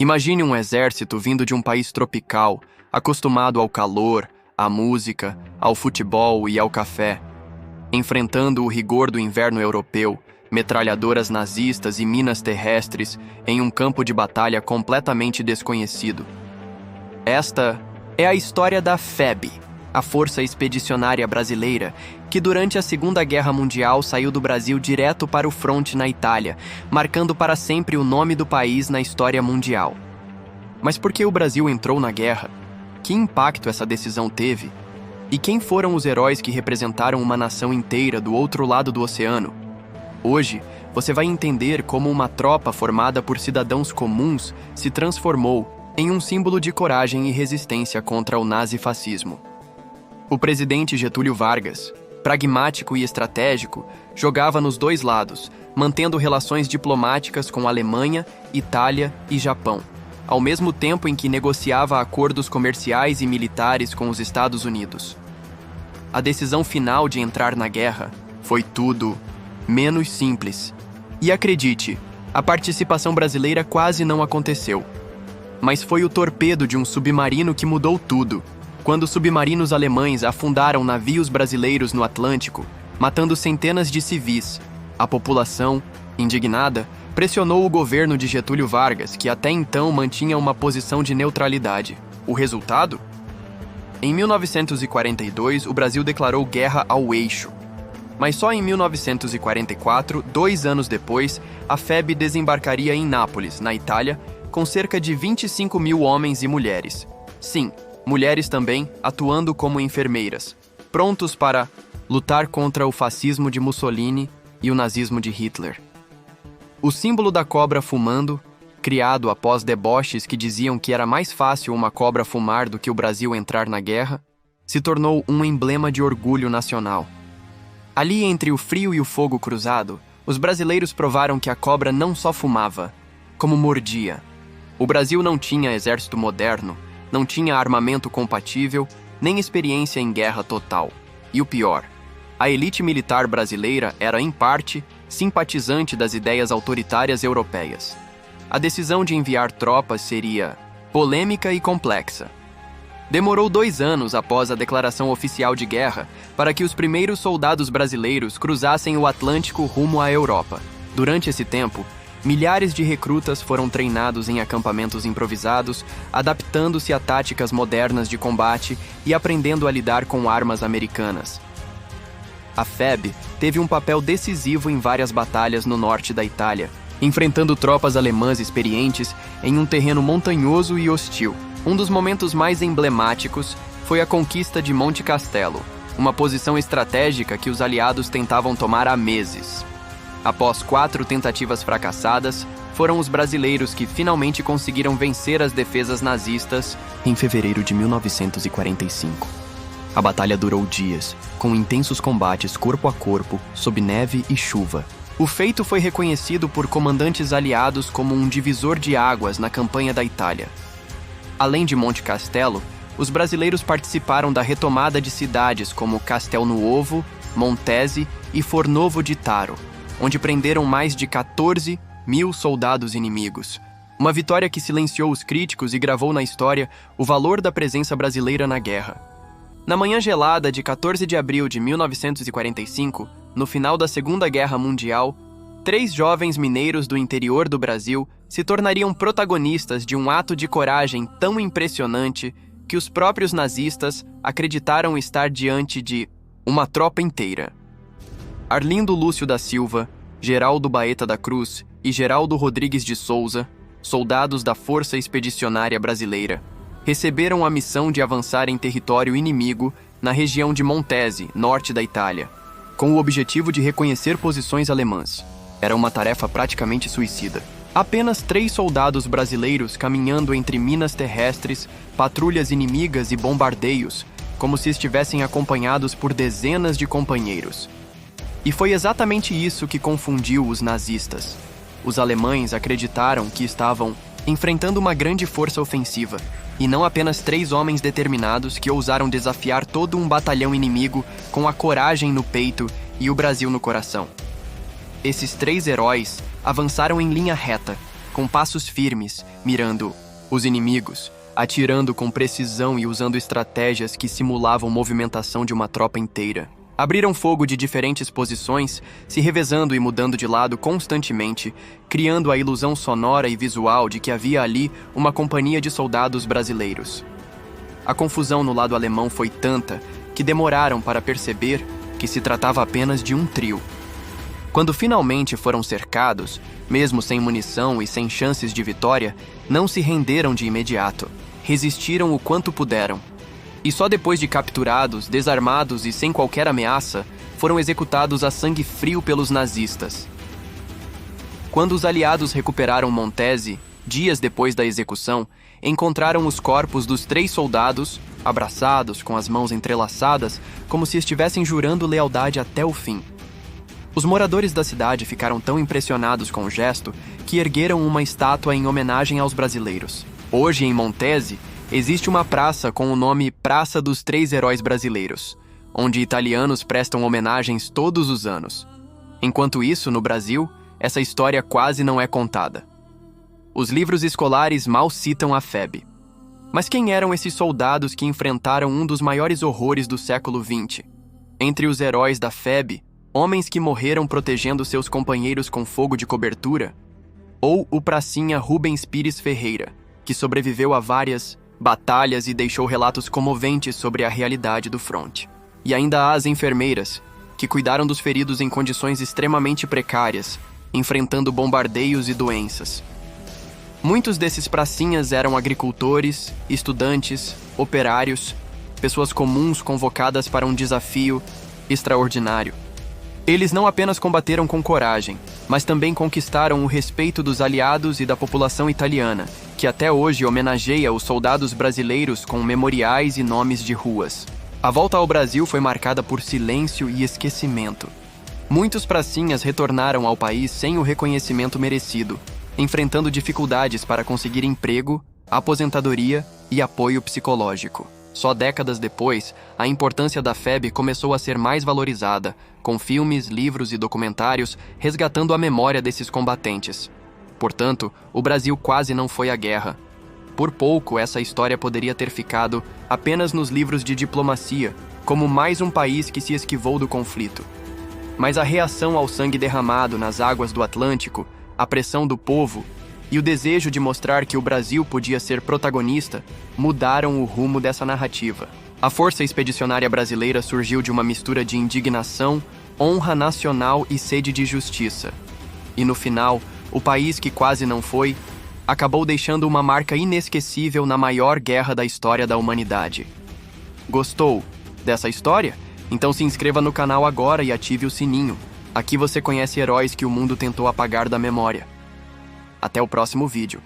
Imagine um exército vindo de um país tropical, acostumado ao calor, à música, ao futebol e ao café, enfrentando o rigor do inverno europeu, metralhadoras nazistas e minas terrestres em um campo de batalha completamente desconhecido. Esta é a história da FEB, a Força Expedicionária Brasileira, que durante a Segunda Guerra Mundial saiu do Brasil direto para o fronte na Itália, marcando para sempre o nome do país na história mundial. Mas por que o Brasil entrou na guerra? Que impacto essa decisão teve? E quem foram os heróis que representaram uma nação inteira do outro lado do oceano? Hoje, você vai entender como uma tropa formada por cidadãos comuns se transformou em um símbolo de coragem e resistência contra o nazifascismo. O presidente Getúlio Vargas, pragmático e estratégico, jogava nos dois lados, mantendo relações diplomáticas com Alemanha, Itália e Japão, ao mesmo tempo em que negociava acordos comerciais e militares com os Estados Unidos. A decisão final de entrar na guerra foi tudo menos simples. E acredite, a participação brasileira quase não aconteceu. Mas foi o torpedo de um submarino que mudou tudo, quando submarinos alemães afundaram navios brasileiros no Atlântico, matando centenas de civis. A população, indignada, pressionou o governo de Getúlio Vargas, que até então mantinha uma posição de neutralidade. O resultado? Em 1942, o Brasil declarou guerra ao Eixo. Mas só em 1944, 2 anos depois, a FEB desembarcaria em Nápoles, na Itália, com cerca de 25 mil homens e mulheres. Sim, mulheres também, atuando como enfermeiras, prontos para lutar contra o fascismo de Mussolini e o nazismo de Hitler. O símbolo da cobra fumando, criado após deboches que diziam que era mais fácil uma cobra fumar do que o Brasil entrar na guerra, se tornou um emblema de orgulho nacional. Ali entre o frio e o fogo cruzado, os brasileiros provaram que a cobra não só fumava, como mordia. O Brasil não tinha exército moderno, não tinha armamento compatível, nem experiência em guerra total. E o pior, a elite militar brasileira era, em parte, simpatizante das ideias autoritárias europeias. A decisão de enviar tropas seria polêmica e complexa. Demorou 2 anos após a declaração oficial de guerra para que os primeiros soldados brasileiros cruzassem o Atlântico rumo à Europa. Durante esse tempo, milhares de recrutas foram treinados em acampamentos improvisados, adaptando-se a táticas modernas de combate e aprendendo a lidar com armas americanas. A FEB teve um papel decisivo em várias batalhas no norte da Itália, enfrentando tropas alemãs experientes em um terreno montanhoso e hostil. Um dos momentos mais emblemáticos foi a conquista de Monte Castelo, uma posição estratégica que os aliados tentavam tomar há meses. Após 4 tentativas fracassadas, foram os brasileiros que finalmente conseguiram vencer as defesas nazistas em fevereiro de 1945. A batalha durou dias, com intensos combates corpo a corpo, sob neve e chuva. O feito foi reconhecido por comandantes aliados como um divisor de águas na campanha da Itália. Além de Monte Castelo, os brasileiros participaram da retomada de cidades como Castelnuovo, Montese e Fornovo di Taro, onde prenderam mais de 14 mil soldados inimigos. Uma vitória que silenciou os críticos e gravou na história o valor da presença brasileira na guerra. Na manhã gelada de 14 de abril de 1945, no final da Segunda Guerra Mundial, 3 jovens mineiros do interior do Brasil se tornariam protagonistas de um ato de coragem tão impressionante que os próprios nazistas acreditaram estar diante de uma tropa inteira. Arlindo Lúcio da Silva, Geraldo Baeta da Cruz e Geraldo Rodrigues de Souza, soldados da Força Expedicionária Brasileira, receberam a missão de avançar em território inimigo na região de Montese, norte da Itália, com o objetivo de reconhecer posições alemãs. Era uma tarefa praticamente suicida. Apenas 3 soldados brasileiros caminhando entre minas terrestres, patrulhas inimigas e bombardeios, como se estivessem acompanhados por dezenas de companheiros. E foi exatamente isso que confundiu os nazistas. Os alemães acreditaram que estavam enfrentando uma grande força ofensiva, e não apenas 3 homens determinados que ousaram desafiar todo um batalhão inimigo com a coragem no peito e o Brasil no coração. Esses 3 heróis avançaram em linha reta, com passos firmes, mirando os inimigos, atirando com precisão e usando estratégias que simulavam movimentação de uma tropa inteira. Abriram fogo de diferentes posições, se revezando e mudando de lado constantemente, criando a ilusão sonora e visual de que havia ali uma companhia de soldados brasileiros. A confusão no lado alemão foi tanta que demoraram para perceber que se tratava apenas de um trio. Quando finalmente foram cercados, mesmo sem munição e sem chances de vitória, não se renderam de imediato. Resistiram o quanto puderam. E só depois de capturados, desarmados e sem qualquer ameaça, foram executados a sangue frio pelos nazistas. Quando os aliados recuperaram Montese, dias depois da execução, encontraram os corpos dos 3 soldados, abraçados, com as mãos entrelaçadas, como se estivessem jurando lealdade até o fim. Os moradores da cidade ficaram tão impressionados com o gesto que ergueram uma estátua em homenagem aos brasileiros. Hoje, em Montese, existe uma praça com o nome Praça dos 3 Heróis Brasileiros, onde italianos prestam homenagens todos os anos. Enquanto isso, no Brasil, essa história quase não é contada. Os livros escolares mal citam a FEB. Mas quem eram esses soldados que enfrentaram um dos maiores horrores do século XX? Entre os heróis da FEB, homens que morreram protegendo seus companheiros com fogo de cobertura? Ou o pracinha Rubens Pires Ferreira, que sobreviveu a várias batalhas e deixou relatos comoventes sobre a realidade do fronte? E ainda há as enfermeiras, que cuidaram dos feridos em condições extremamente precárias, enfrentando bombardeios e doenças. Muitos desses pracinhas eram agricultores, estudantes, operários, pessoas comuns convocadas para um desafio extraordinário. Eles não apenas combateram com coragem, mas também conquistaram o respeito dos aliados e da população italiana, que até hoje homenageia os soldados brasileiros com memoriais e nomes de ruas. A volta ao Brasil foi marcada por silêncio e esquecimento. Muitos pracinhas retornaram ao país sem o reconhecimento merecido, enfrentando dificuldades para conseguir emprego, aposentadoria e apoio psicológico. Só décadas depois, a importância da FEB começou a ser mais valorizada, com filmes, livros e documentários resgatando a memória desses combatentes. Portanto, o Brasil quase não foi à guerra. Por pouco, essa história poderia ter ficado apenas nos livros de diplomacia, como mais um país que se esquivou do conflito. Mas a reação ao sangue derramado nas águas do Atlântico, a pressão do povo e o desejo de mostrar que o Brasil podia ser protagonista mudaram o rumo dessa narrativa. A Força Expedicionária Brasileira surgiu de uma mistura de indignação, honra nacional e sede de justiça. E no final, o país que quase não foi, acabou deixando uma marca inesquecível na maior guerra da história da humanidade. Gostou dessa história? Então se inscreva no canal agora e ative o sininho. Aqui você conhece heróis que o mundo tentou apagar da memória. Até o próximo vídeo.